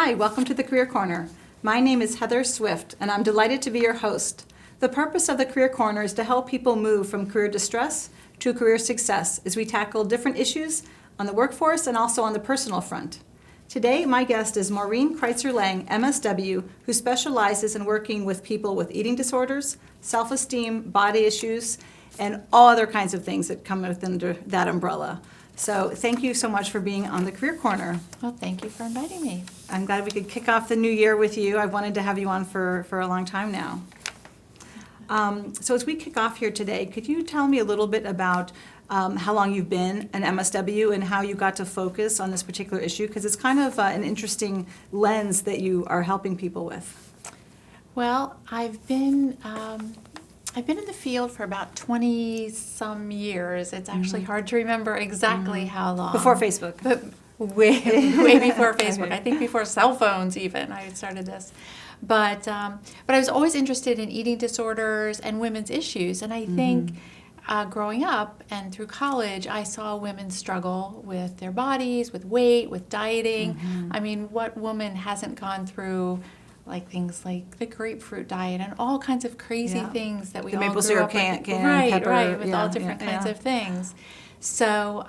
Hi, welcome to the Career Corner. My name is Heather Swift, and I'm delighted to be your host. The purpose of the Career Corner is to help people move from career distress to career success as we tackle different issues on the workforce and also on the personal front. Today, my guest is Maureen Kritzer-Lange, MSW, who specializes in working with people with eating disorders, self-esteem, body issues, and all other kinds of things that come within that umbrella. So thank you so much for being on the Career Corner. Well, thank you for inviting me. I'm glad we could kick off the new year with you. I've wanted to have you on for a long time now. So as we kick off here today, could you tell me a little bit about how long you've been an MSW and how you got to focus on this particular issue? Because it's kind of an interesting lens that you are helping people with. Well, I've been in the field for about 20-some years. It's actually hard to remember exactly how long. Before Facebook. But way before Facebook. Okay. I think before cell phones even, I started this. But I was always interested in eating disorders and women's issues. And I think growing up and through college, I saw women struggle with their bodies, with weight, with dieting. I mean, what woman hasn't gone through like things like the grapefruit diet and all kinds of crazy things that we all maple grew syrup up with. pepper, Right, with all different kinds of things. So,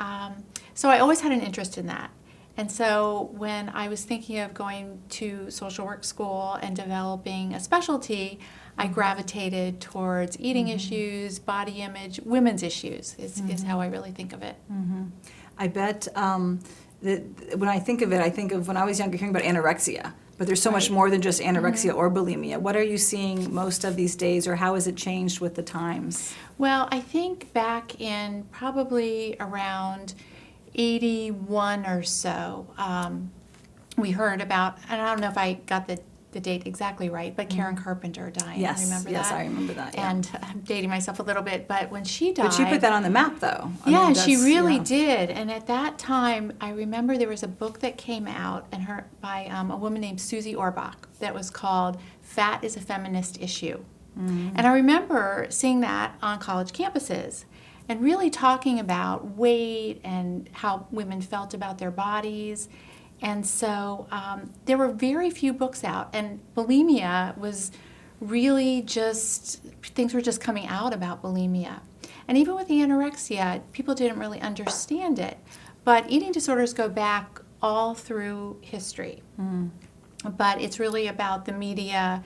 so I always had an interest in that. And so when I was thinking of going to social work school and developing a specialty, I gravitated towards eating issues, body image, women's issues is how I really think of it. I bet that when I think of it, I think of when I was younger hearing about anorexia. But there's so much more than just anorexia or bulimia. What are you seeing most of these days, or how has it changed with the times? Well, I think back in probably around 81 or so, we heard about, and I don't know if I got the date exactly right, but Karen Carpenter dying. Yes, Remember yes, that? I remember that. Yeah. And I'm dating myself a little bit, but when she died... But she put that on the map, though. Yeah, she really did. And at that time, I remember there was a book that came out by a woman named Susie Orbach that was called Fat is a Feminist Issue. And I remember seeing that on college campuses and really talking about weight and how women felt about their bodies. And so there were very few books out, and bulimia was really just, things were just coming out about bulimia. And even with the anorexia, people didn't really understand it. But eating disorders go back all through history. But it's really about the media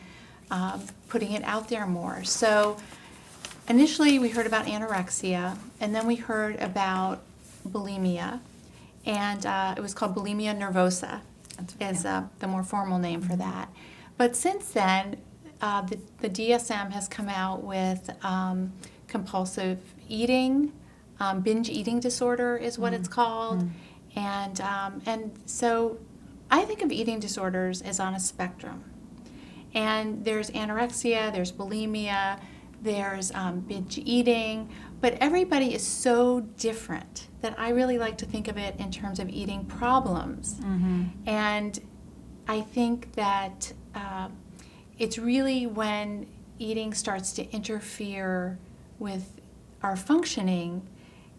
putting it out there more. So initially we heard about anorexia, and then we heard about bulimia. And it was called bulimia nervosa, is the more formal name for that. But since then, the DSM has come out with compulsive eating, binge eating disorder is what it's called. And so I think of eating disorders as on a spectrum. And there's anorexia, there's bulimia, there's binge eating, but everybody is so different that I really like to think of it in terms of eating problems. And I think that it's really when eating starts to interfere with our functioning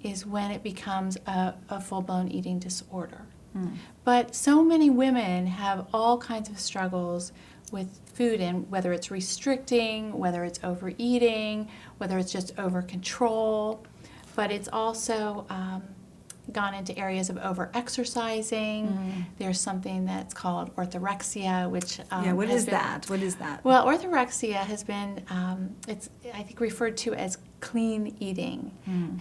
is when it becomes a full-blown eating disorder. But so many women have all kinds of struggles with food, and whether it's restricting, whether it's overeating, whether it's just over control, but it's also gone into areas of over-exercising. There's something that's called orthorexia, which What is that? Well, orthorexia has been, it's I think referred to as clean eating,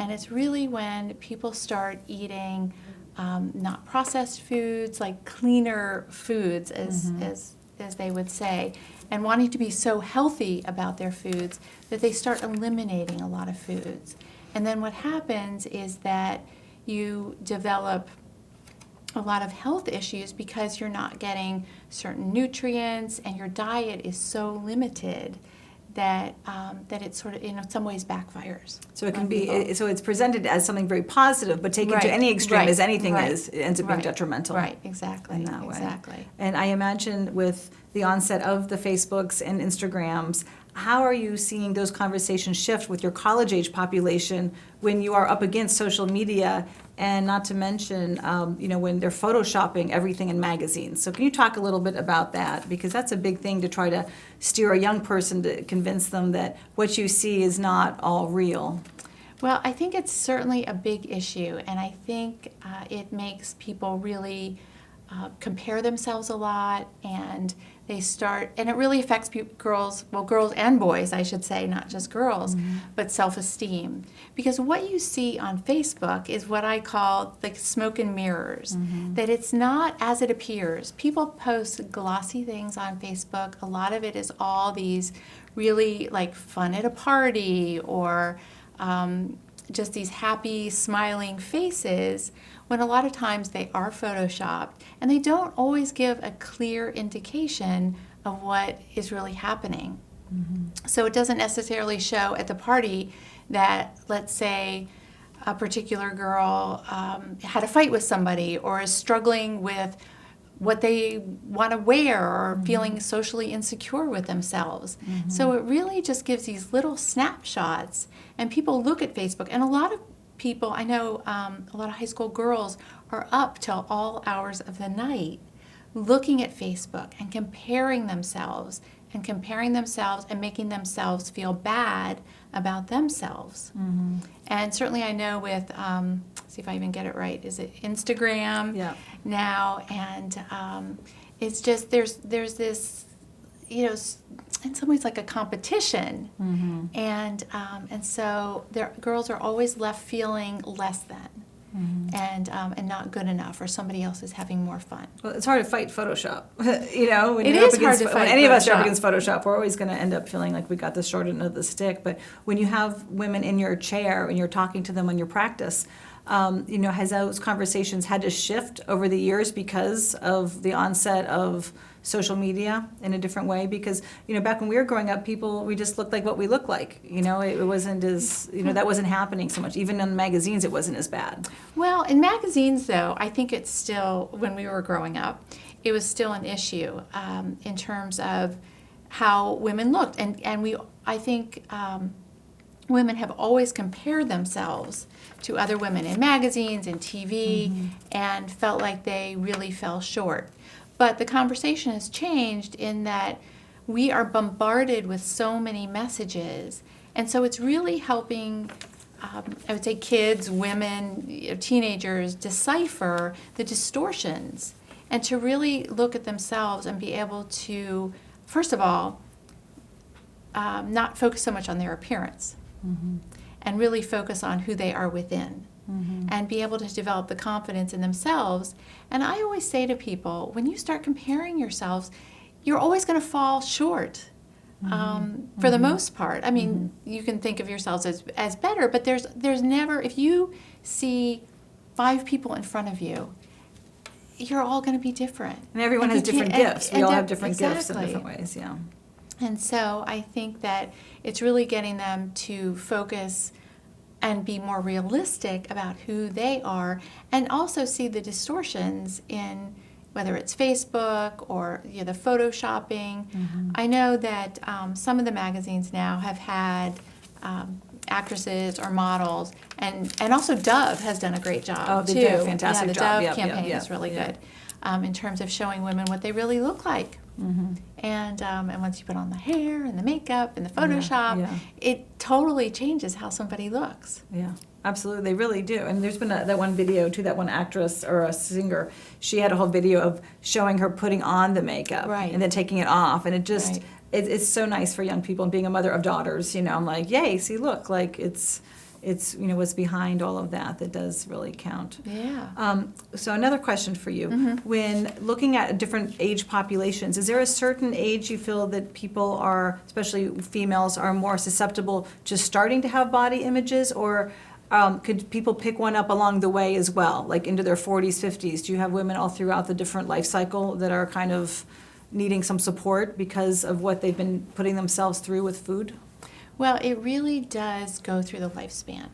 and it's really when people start eating not processed foods, like cleaner foods, as they would say, and wanting to be so healthy about their foods that they start eliminating a lot of foods. And then what happens is that you develop a lot of health issues because you're not getting certain nutrients, and your diet is so limited that that it sort of in some ways backfires. So it can be, so it's presented as something very positive, but taken to any extreme as anything is, it ends up being detrimental. Right, exactly. In that way. Exactly. And I imagine with the onset of the Facebooks and Instagrams, how are you seeing those conversations shift with your college-age population when you are up against social media, and not to mention, when they're photoshopping everything in magazines? So can you talk a little bit about that? Because that's a big thing to try to steer a young person to convince them that what you see is not all real. Well, I think it's certainly a big issue, and I think it makes people really compare themselves a lot, and it really affects girls and boys, I should say, not just girls, but self-esteem. Because what you see on Facebook is what I call like smoke and mirrors, that it's not as it appears. People post glossy things on Facebook. A lot of it is all these really like fun at a party, or just these happy, smiling faces, when a lot of times they are photoshopped, and they don't always give a clear indication of what is really happening. So it doesn't necessarily show at the party that, let's say, a particular girl had a fight with somebody, or is struggling with what they want to wear, or feeling socially insecure with themselves. So it really just gives these little snapshots, and people look at Facebook, and a lot of people, I know a lot of high school girls are up till all hours of the night looking at Facebook and comparing themselves and making themselves feel bad about themselves. And certainly I know with, see if I even get it right, is it Instagram now? And it's just, there's this, in some ways like a competition. And so girls are always left feeling less than. And not good enough, or somebody else is having more fun. Well, it's hard to fight Photoshop. When it is hard to fight when any of us are up Photoshop. against Photoshop, we're always going to end up feeling like we got the short end of the stick. But when you have women in your chair and you're talking to them on your practice, has those conversations had to shift over the years because of the onset of social media in a different way? Because back when we were growing up, we just looked like what we look like. It wasn't as that wasn't happening so much. Even in magazines, it wasn't as bad. Well, in magazines, though, I think it's still, when we were growing up, it was still an issue in terms of how women looked, and I think women have always compared themselves to other women in magazines and TV, and felt like they really fell short. But the conversation has changed in that we are bombarded with so many messages, and so it's really helping, I would say, kids, women, teenagers decipher the distortions, and to really look at themselves and be able to, first of all, not focus so much on their appearance, and really focus on who they are within. And be able to develop the confidence in themselves. And I always say to people, when you start comparing yourselves, you're always going to fall short for the most part. I mean, you can think of yourselves as better, but there's never, if you see 5 people in front of you, you're all going to be different. And everyone has different gifts. We all have different gifts in different ways, And so I think that it's really getting them to focus and be more realistic about who they are, and also see the distortions in whether it's Facebook or the photoshopping. I know that some of the magazines now have had actresses or models, and also Dove has done a great job too. They did a fantastic job. The Dove campaign is really good in terms of showing women what they really look like. And once you put on the hair and the makeup and the Photoshop, it totally changes how somebody looks. Yeah, absolutely, they really do. And there's been that one video too, that one actress or a singer, she had a whole video of showing her putting on the makeup and then taking it off, and it just, it's so nice for young people. And being a mother of daughters, I'm like, yay, see, look, like it's what's behind all of that does really count. So another question for you. When looking at different age populations, is there a certain age you feel that people are, especially females, are more susceptible to starting to have body images, or could people pick one up along the way as well, like into their 40s, 50s? Do you have women all throughout the different life cycle that are kind of needing some support because of what they've been putting themselves through with food? Well, it really does go through the lifespan.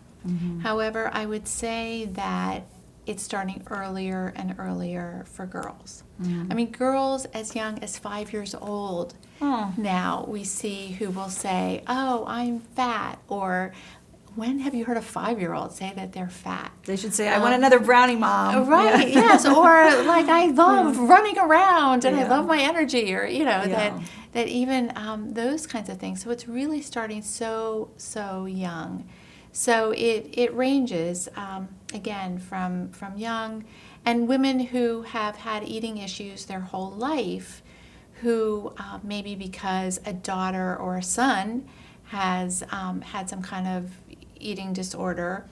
However, I would say that it's starting earlier and earlier for girls. I mean, girls as young as 5 years old now we see who will say, "Oh, I'm fat," or when have you heard a 5-year-old say that they're fat? They should say, "I want another brownie, Mom." Right, Yeah. yes, or like, "I love running around and I Yeah. love my energy," or, Yeah. that even those kinds of things. So it's really starting so young. So it ranges, again, from young, and women who have had eating issues their whole life, who maybe because a daughter or a son has had some kind of eating disorder,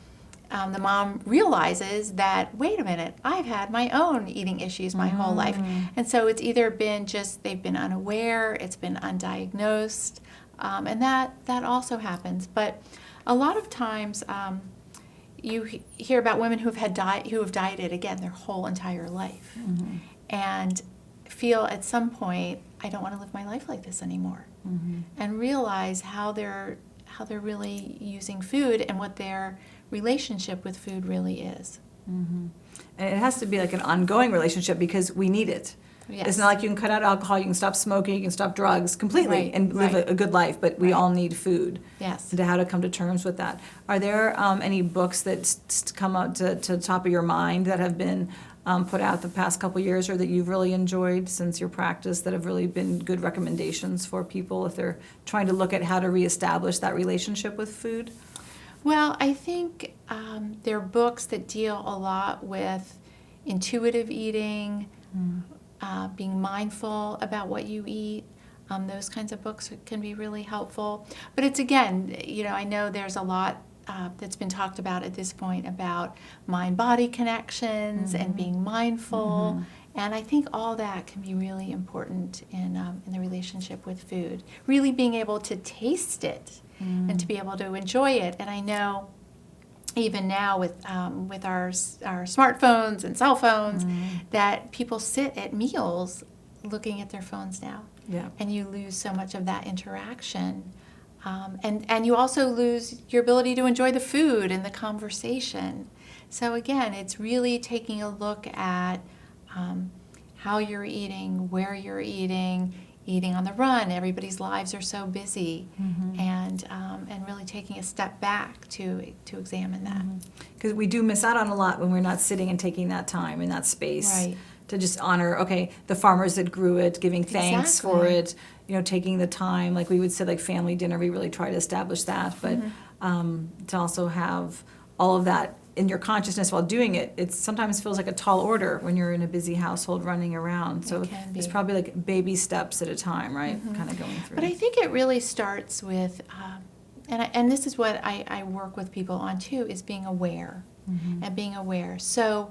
the mom realizes that, wait a minute, I've had my own eating issues my whole life. And so it's either been just they've been unaware, it's been undiagnosed, and that also happens. But a lot of times you hear about women who have dieted, again, their whole entire life, and feel at some point, I don't want to live my life like this anymore, and realize how they're really using food and what their relationship with food really is. And it has to be like an ongoing relationship because we need it. Yes. It's not like you can cut out alcohol, you can stop smoking, you can stop drugs completely Right, and live right. a good life, but we Right. all need food. Yes. And to how to come to terms with that. Are there any books that come up to the top of your mind that have been put out the past couple years or that you've really enjoyed since your practice that have really been good recommendations for people if they're trying to look at how to reestablish that relationship with food? Well, I think there are books that deal a lot with intuitive eating, being mindful about what you eat. Those kinds of books can be really helpful. But it's, again, I know there's a lot that's been talked about at this point about mind-body connections and being mindful. And I think all that can be really important in the relationship with food. Really being able to taste it and to be able to enjoy it. And I know even now with our smartphones and cell phones that people sit at meals looking at their phones now. Yeah. And you lose so much of that interaction. And you also lose your ability to enjoy the food and the conversation. So again, it's really taking a look at how you're eating, where you're eating on the run. Everybody's lives are so busy, and really taking a step back to examine that. Because we do miss out on a lot when we're not sitting and taking that time in that space. Right. To just honor, okay, the farmers that grew it, giving thanks for Exactly. it, taking the time, like we would say, like family dinner, we really try to establish that, but to also have all of that in your consciousness while doing it, it sometimes feels like a tall order when you're in a busy household running around. So It can be. it's probably like baby steps at a time, right? Kind of going through. But I think it really starts with, and this is what I work with people on too, is being aware and being aware. So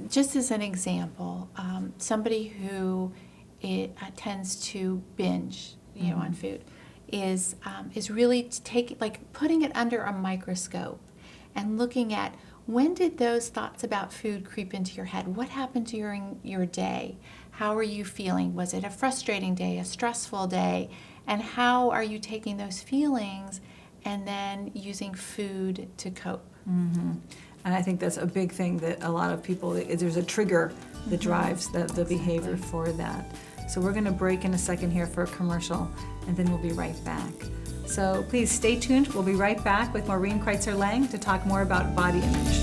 just as an example, somebody who tends to binge, on food, is really putting it under a microscope and looking at when did those thoughts about food creep into your head? What happened during your day? How are you feeling? Was it a frustrating day, a stressful day? And how are you taking those feelings and then using food to cope? And I think that's a big thing that a lot of people, there's a trigger that drives the behavior for that. So we're going to break in a second here for a commercial, and then we'll be right back. So please stay tuned. We'll be right back with Maureen Kritzer-Lange to talk more about body image.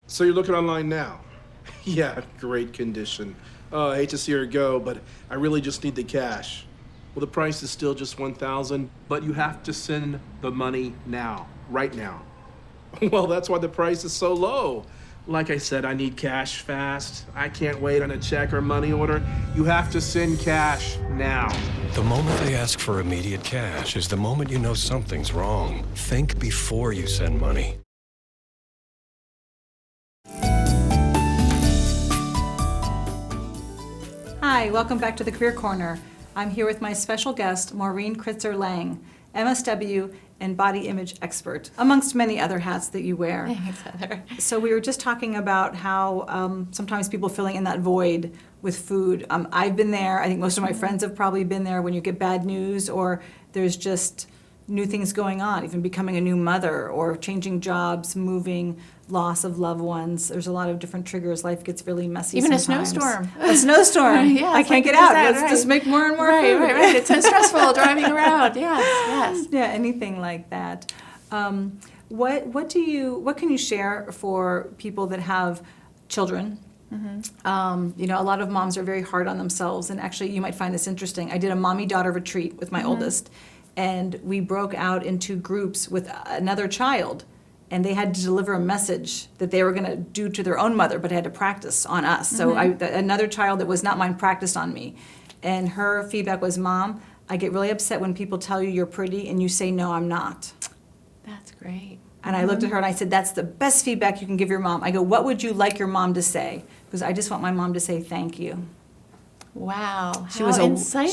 So you're looking online now? Yeah, great condition. I hate to see her go, but I really just need the cash. Well, the price is still just $1,000, but you have to send the money now, right now. Well, that's why the price is so low. Like I said, I need cash fast. I can't wait on a check or money order. You have to send cash now. The moment they ask for immediate cash is the moment you know something's wrong. Think before you send money. Hi, welcome back to the Career Corner. I'm here with my special guest, Maureen Kritzer-Lange, MSW and body image expert, amongst many other hats that you wear. Thanks, Heather. So we were just talking about how sometimes people filling in that void with food. I've been there. I think most of my friends have probably been there when you get bad news or there's just new things going on, even becoming a new mother or changing jobs, moving, loss of loved ones. There's a lot of different triggers. Life gets really messy Even sometimes. a snowstorm. A snowstorm. Yeah, I it's can't like get you out. said, Let's right. just make more and more Right, food. right. It's so stressful driving around. Yes. Yeah, anything like that. What can you share for people that have children? You know, a lot of moms are very hard on themselves, and actually you might find this interesting. I did a mommy-daughter retreat with my oldest, and we broke out into groups with another child, and they had to deliver a message that they were going to do to their own mother, but had to practice on us. So another child that was not mine practiced on me, and her feedback was, "Mom, I get really upset when people tell you you're pretty and you say, no, I'm not." That's great. And I looked at her and I said, "That's the best feedback you can give your mom." I go, "What would you like your mom to say?" Because I just want my mom to say thank you. Wow. She how was insightful.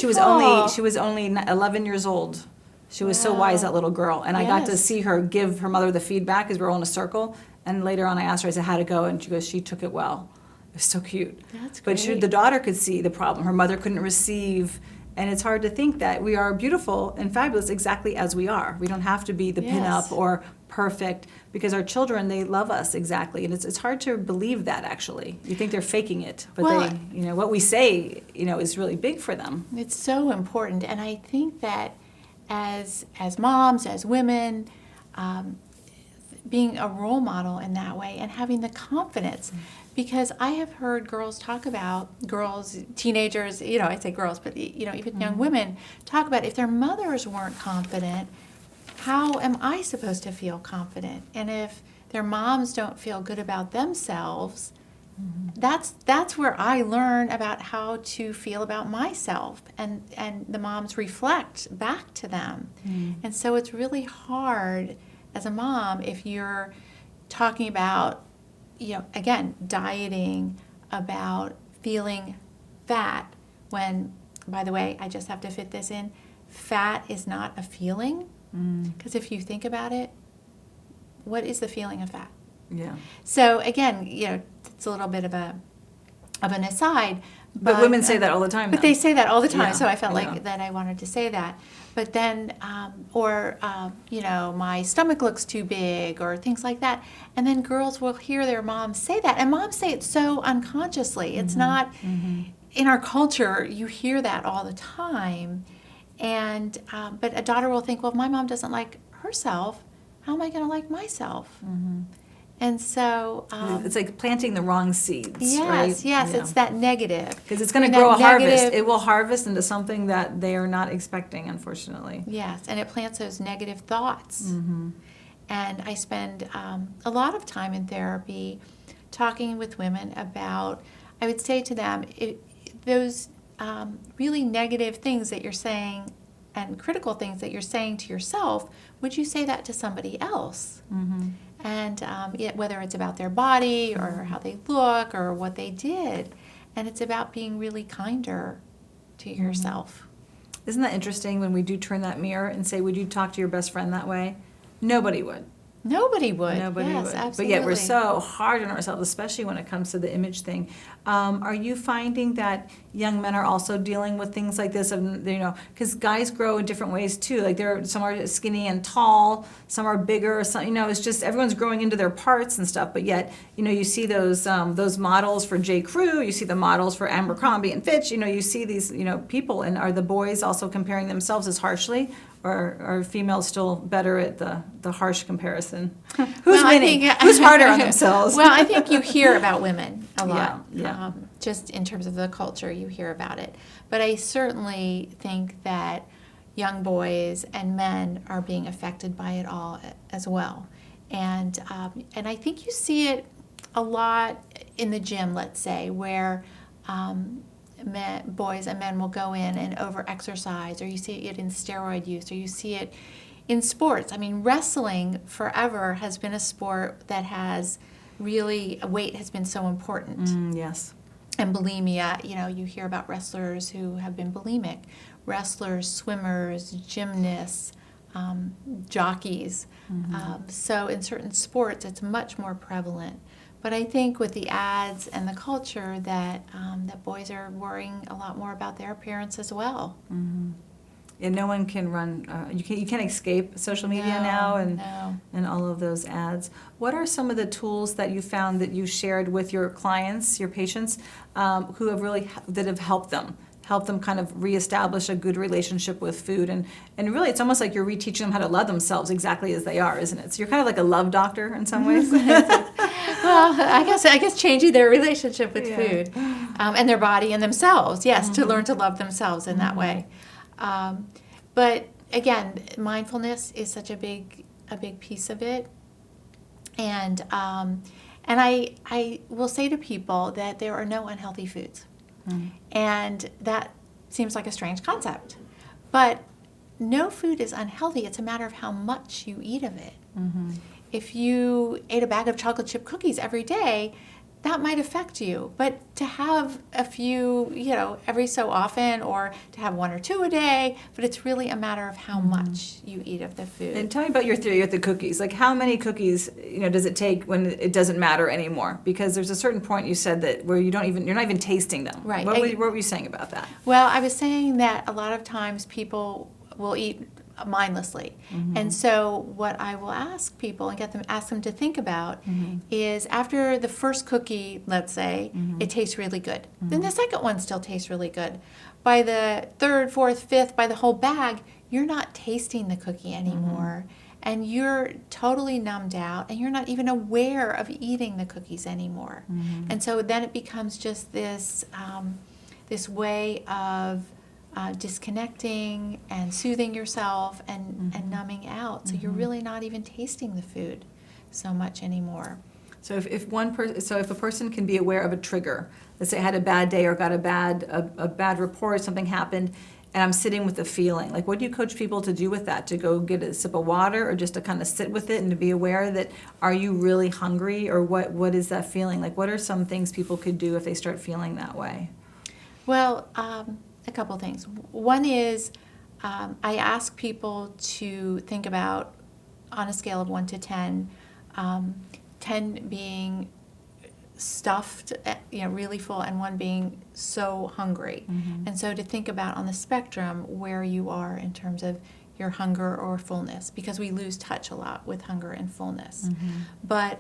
she was only 11 years old. She was so wise, that little girl. And I got to Yes. see her give her mother the feedback as we were all in a circle. And later on I asked her, I said, "How'd it go?" And she goes, "She took it well." It was so cute. That's But great. the daughter could see the problem. Her mother couldn't receive. And it's hard to think that we are beautiful and fabulous exactly as we are. We don't have to be the Yes. pinup or perfect, because our children, they love us exactly. And it's hard to believe that, actually. You think they're faking it, but Well, what we say, is really big for them. It's so important, and I think that as moms, as women, being a role model in that way and having the confidence, because I have heard girls, teenagers, I say girls, but even young women talk about if their mothers weren't confident, how am I supposed to feel confident? And if their moms don't feel good about themselves, that's where I learn about how to feel about myself, and the moms reflect back to them. And so it's really hard as a mom if you're talking about, again, dieting, about feeling fat, when, by the way, I just have to fit this in, fat is not a feeling, because if you think about it, what is the feeling of fat? Yeah. So again, it's a little bit of an aside. But women say that all the time. But though. they say that all the time, Yeah, so I felt yeah. like that I wanted to say that. But then, my stomach looks too big, or things like that. And then girls will hear their moms say that. And moms say it so unconsciously. It's not, in our culture, you hear that all the time. And, but a daughter will think, well, if my mom doesn't like herself, how am I going to like myself? And so it's like planting the wrong seeds, yes, right? Yes, it's that negative. Because it's going to And grow a that harvest. negative- It will harvest into something that they are not expecting, unfortunately. Yes, and it plants those negative thoughts. And I spend a lot of time in therapy talking with women about, I would say to them, those really negative things that you're saying and critical things that you're saying to yourself, would you say that to somebody else? And whether it's about their body or how they look or what they did. And it's about being really kinder to yourself. Isn't that interesting when we do turn that mirror and say, would you talk to your best friend that way? Nobody would. Nobody would. Nobody yes, would. Absolutely. But yet we're so hard on ourselves, especially when it comes to the image thing. Are you finding that young men are also dealing with things like this? Because guys grow in different ways too. Like some are skinny and tall, some are bigger. Some, it's just everyone's growing into their parts and stuff. But yet, you see those models for J. Crew. You see the models for Abercrombie and Fitch. You see these people. And are the boys also comparing themselves as harshly? Or are females still better at the harsh comparison? Who's winning? Who's harder on themselves? Well, I think you hear about women a lot. Yeah. Just in terms of the culture, you hear about it. But I certainly think that young boys and men are being affected by it all as well. And I think you see it a lot in the gym, let's say, where boys and men will go in and over-exercise, or you see it in steroid use, or you see it in sports. I mean, wrestling forever has been a sport that has really, weight has been so important. Yes. And bulimia, you hear about wrestlers who have been bulimic. Wrestlers, swimmers, gymnasts, jockeys. So in certain sports, it's much more prevalent. But I think with the ads and the culture that boys are worrying a lot more about their appearance as well. And no one can run. You can't escape social media now, and all of those ads. What are some of the tools that you found that you shared with your clients, your patients, who have really that have helped them kind of reestablish a good relationship with food? And really, it's almost like you're reteaching them how to love themselves exactly as they are, isn't it? So you're kind of like a love doctor in some ways. Well, I guess changing their relationship with food and their body and themselves, yes, to learn to love themselves in that way. But again, mindfulness is such a big piece of it, and I will say to people that there are no unhealthy foods, and that seems like a strange concept, but no food is unhealthy. It's a matter of how much you eat of it. If you ate a bag of chocolate chip cookies every day, that might affect you. But to have a few, every so often, or to have 1 or 2 a day, but it's really a matter of how much you eat of the food. And tell me about your theory with the cookies. Like, how many cookies, does it take when it doesn't matter anymore? Because there's a certain point you said that where you're not even tasting them. Right. What were you saying about that? Well, I was saying that a lot of times people will eat mindlessly. And so what I will ask people and ask them to think about is, after the first cookie, let's say, it tastes really good. Then the second one still tastes really good. By the third, fourth, fifth, by the whole bag, you're not tasting the cookie anymore. And you're totally numbed out, and you're not even aware of eating the cookies anymore. And so then it becomes just this way of disconnecting and soothing yourself and numbing out. So you're really not even tasting the food so much anymore. So if a person can be aware of a trigger, let's say I had a bad day or got a bad report, something happened, and I'm sitting with the feeling, like, what do you coach people to do with that? To go get a sip of water, or just to kind of sit with it and to be aware that, are you really hungry, or what is that feeling? Like, what are some things people could do if they start feeling that way? Well, a couple things. One is, I ask people to think about, on a scale of 1 to 10, 10 being stuffed, really full, and 1 being so hungry. And so to think about, on the spectrum, where you are in terms of your hunger or fullness, because we lose touch a lot with hunger and fullness. But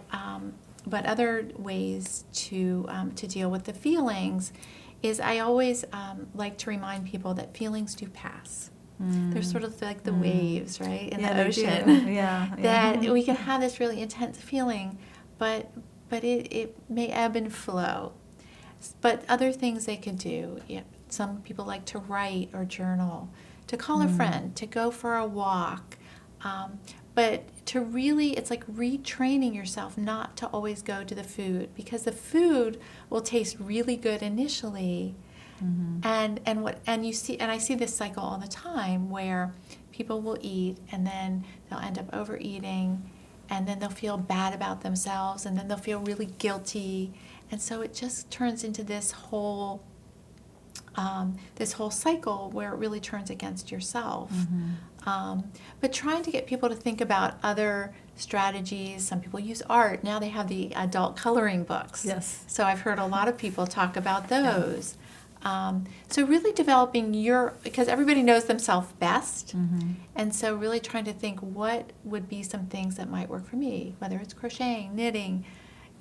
other ways to deal with the feelings is, I always like to remind people that feelings do pass. They're sort of like the waves, right, in the ocean. That we can have this really intense feeling, but it may ebb and flow. But other things they can do, some people like to write or journal, to call a friend, to go for a walk. But to really, it's like retraining yourself not to always go to the food, because the food will taste really good initially, and I see this cycle all the time, where people will eat and then they'll end up overeating, and then they'll feel bad about themselves, and then they'll feel really guilty, and so it just turns into this whole cycle where it really turns against yourself. But trying to get people to think about other strategies. Some people use art. Now they have the adult coloring books. Yes. So I've heard a lot of people talk about those. So really developing because everybody knows themselves best. And so really trying to think, what would be some things that might work for me, whether it's crocheting, knitting,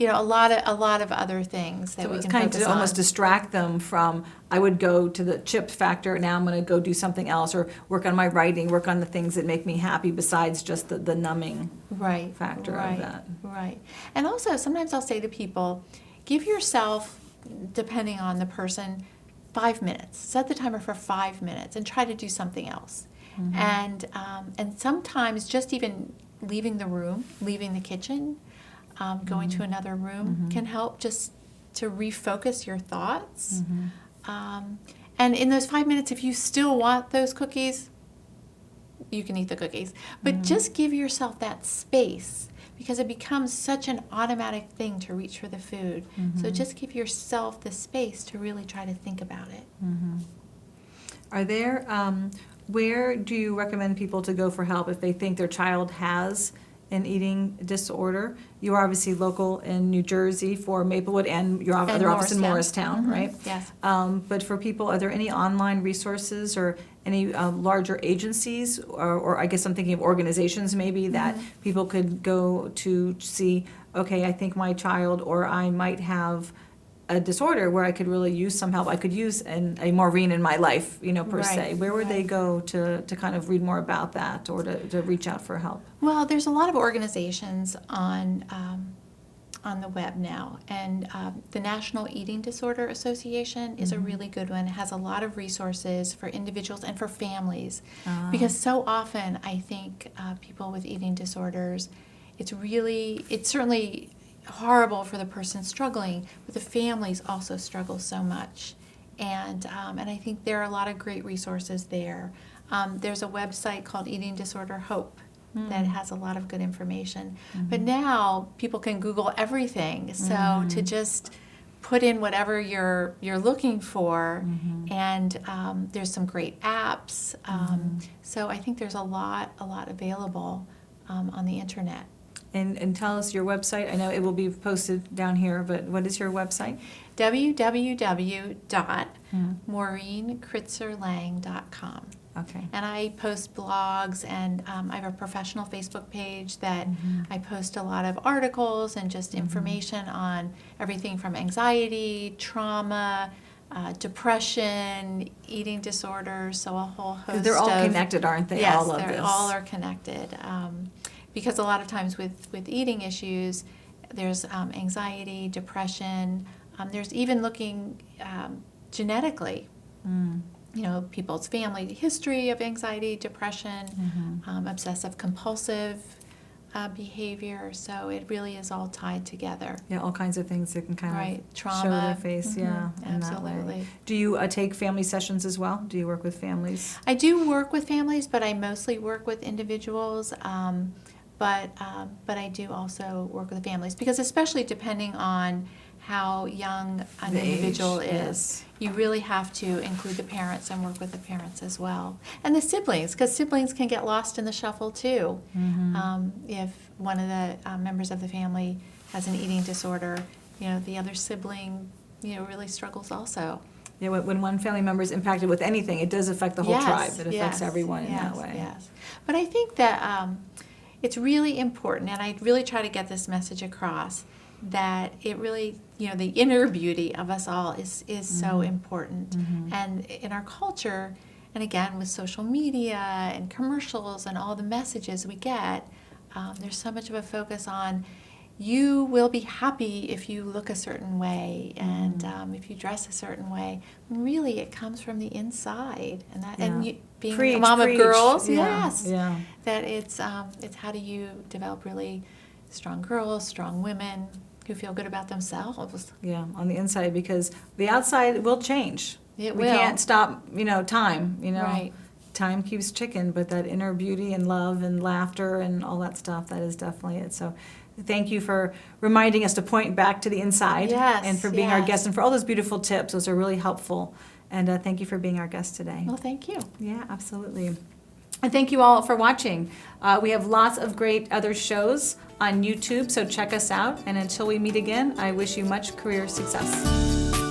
a lot of other things that we can kind focus of on. almost distract them from, I would go to the chip factor, now I'm going to go do something else, or work on my writing, work on the things that make me happy besides just the numbing factor of that. Right. And also, sometimes I'll say to people, give yourself, depending on the person, 5 minutes. Set the timer for 5 minutes and try to do something else. And sometimes just even leaving the room, leaving the kitchen, going to another room can help, just to refocus your thoughts. And in those 5 minutes, if you still want those cookies, you can eat the cookies. But just give yourself that space, because it becomes such an automatic thing to reach for the food. So just give yourself the space to really try to think about it. Are there, where do you recommend people to go for help if they think their child has an eating disorder. You are obviously local in New Jersey for Maplewood and your other office in Morristown, right? Yes. But for people, are there any online resources or any larger agencies, or I guess I'm thinking of organizations maybe that people could go to see, okay, I think my child or I might have a disorder where I could really use some help. I could use a Maureen in my life, per se. Where would they go to kind of read more about that or to reach out for help? Well, there's a lot of organizations on the web now, and the National Eating Disorder Association is a really good one. It has a lot of resources for individuals and for families, because so often I think people with eating disorders, it's certainly horrible for the person struggling, but the families also struggle so much. And I think there are a lot of great resources there. There's a website called Eating Disorder Hope that has a lot of good information. But now people can Google everything, so to just put in whatever you're looking for, and there's some great apps. So I think there's a lot available on the internet. And tell us your website. I know it will be posted down here, but what is your website? www.MaureenKritzerLange.com. Okay. And I post blogs, and I have a professional Facebook page that I post a lot of articles and just information on everything from anxiety, trauma, depression, eating disorders, so a whole host. They're all connected, aren't they? Yes, all of they this. all are connected. Because a lot of times with eating issues, there's anxiety, depression. There's even looking genetically, people's family history of anxiety, depression, obsessive compulsive behavior. So it really is all tied together. Yeah, all kinds of things that can kind of Trauma. show their face. Yeah, in that way. Absolutely. Do you take family sessions as well? Do you work with families? I do work with families, but I mostly work with individuals. But I do also work with families, because especially depending on how young an individual is, you really have to include the parents and work with the parents as well. And the siblings, because siblings can get lost in the shuffle too. If one of the members of the family has an eating disorder, the other sibling, really struggles also. Yeah, when one family member is impacted with anything, it does affect the whole tribe. It affects everyone in that way. Yes. But I think that it's really important, and I really try to get this message across, that it really, the inner beauty of us all is so important. And in our culture, and again with social media and commercials and all the messages we get, there's so much of a focus on, you will be happy if you look a certain way, and if you dress a certain way. Really, it comes from the inside, and that, being a mom of girls, that it's how do you develop really strong girls, strong women who feel good about themselves. Yeah, on the inside, because the outside will change. We can't stop, time. Right. Time keeps ticking, but that inner beauty and love and laughter and all that stuff, that is definitely it. So thank you for reminding us to point back to the inside, and for being our guest, and for all those beautiful tips. Those are really helpful. And thank you for being our guest today. Well, thank you. Yeah, absolutely. And thank you all for watching. We have lots of great other shows on YouTube, so check us out. And until we meet again, I wish you much career success.